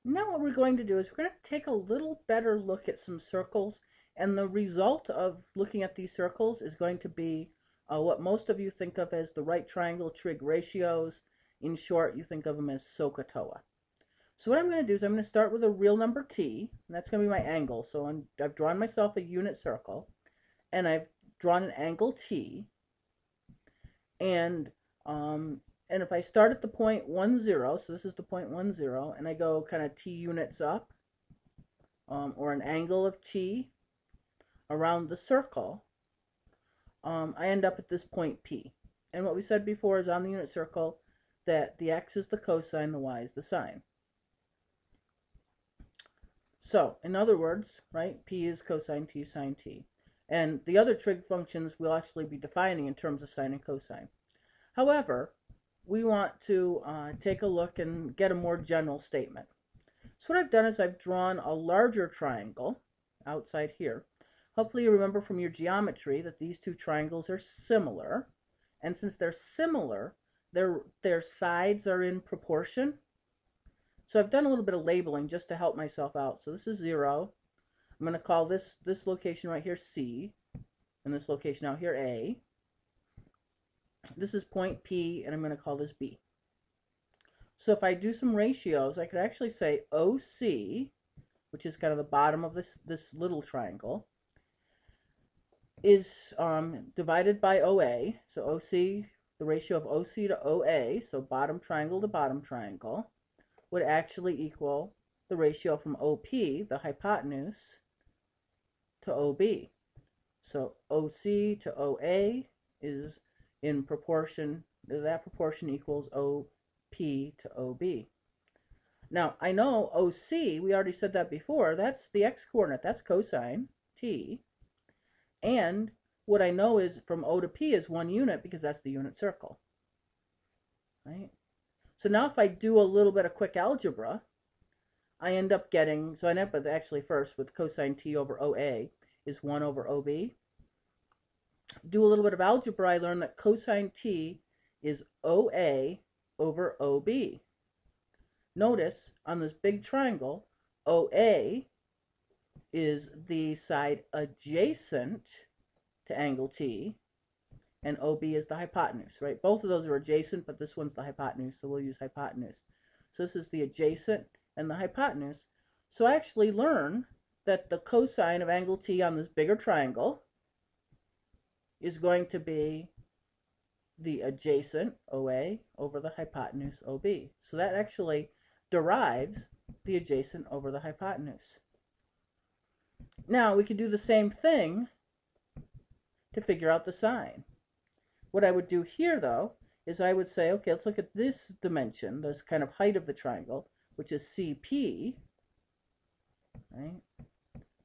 Now what we're going to do is we're going to take a little better look at some circles, and the result of looking at these circles is going to be what most of you think of as the right triangle trig ratios. In short, you think of them as SOHCAHTOA. So what I'm going to do is I'm going to start with a real number t, and that's going to be my angle. So I've drawn myself a unit circle, and I've drawn an angle t, and if I start at the point 1, 0, so this is the point 1, 0, and I go kind of t units up, or an angle of t around the circle, I end up at this point P. And what we said before is on the unit circle that the x is the cosine, the y is the sine. So, in other words, right, P is cosine t sine t. And the other trig functions we'll actually be defining in terms of sine and cosine. However, we want to take a look and get a more general statement. So what I've done is I've drawn a larger triangle outside here. Hopefully you remember from your geometry that these two triangles are similar. And since they're similar, their sides are in proportion. So I've done a little bit of labeling just to help myself out. So this is 0. I'm going to call this location right here C, and this location out here A. This is point P, and I'm going to call this B. So if I do some ratios, I could actually say OC, which is kind of the bottom of this little triangle, is divided by OA. So OC, the ratio of OC to OA, so bottom triangle to bottom triangle, would actually equal the ratio from OP, the hypotenuse, to OB. So OC to OA is in proportion, that proportion equals OP to OB. Now, I know OC, we already said that before, that's the x-coordinate, that's cosine t. And what I know is from O to P is 1 unit because that's the unit circle. Right? So now if I do a little bit of quick algebra, I end up getting, so I end up with actually first with cosine t over OA is 1 over OB. Do a little bit of algebra, I learned that cosine t is OA over OB. Notice on this big triangle, OA is the side adjacent to angle T, and OB is the hypotenuse, right? Both of those are adjacent, but this one's the hypotenuse, so we'll use hypotenuse. So this is the adjacent and the hypotenuse. So I actually learn that the cosine of angle T on this bigger triangle is going to be the adjacent OA over the hypotenuse OB. So that actually derives the adjacent over the hypotenuse. Now we could do the same thing to figure out the sine. What I would do here though is I would say, okay, let's look at this dimension, this kind of height of the triangle, which is CP, right?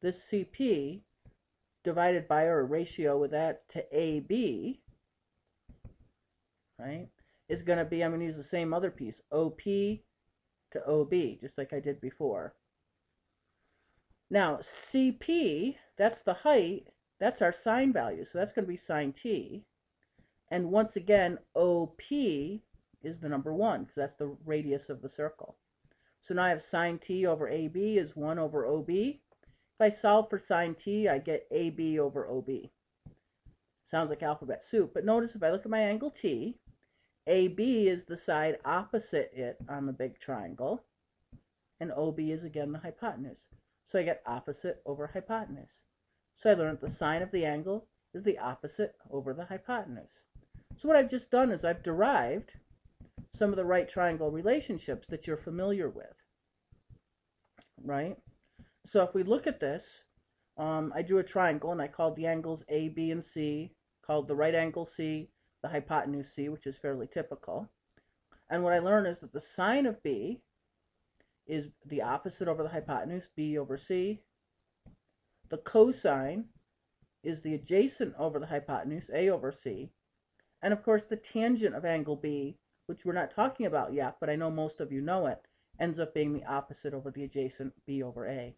This CP divided by, or a ratio with that to AB, right, is going to be, I'm going to use the same other piece, OP to OB, just like I did before. Now, CP, that's the height, that's our sine value, so that's going to be sine t. And once again, OP is the number 1, because that's the radius of the circle. So now I have sine t over AB is 1 over OB. If I solve for sine t, I get AB over OB. Sounds like alphabet soup, but notice if I look at my angle T, AB is the side opposite it on the big triangle, and OB is again the hypotenuse. So I get opposite over hypotenuse. So I learned the sine of the angle is the opposite over the hypotenuse. So what I've just done is I've derived some of the right triangle relationships that you're familiar with, right? So if we look at this, I drew a triangle and I called the angles A, B, and C, called the right angle C, the hypotenuse C, which is fairly typical. And what I learned is that the sine of B is the opposite over the hypotenuse, B over C. The cosine is the adjacent over the hypotenuse, A over C. And of course the tangent of angle B, which we're not talking about yet, but I know most of you know it, ends up being the opposite over the adjacent, B over A.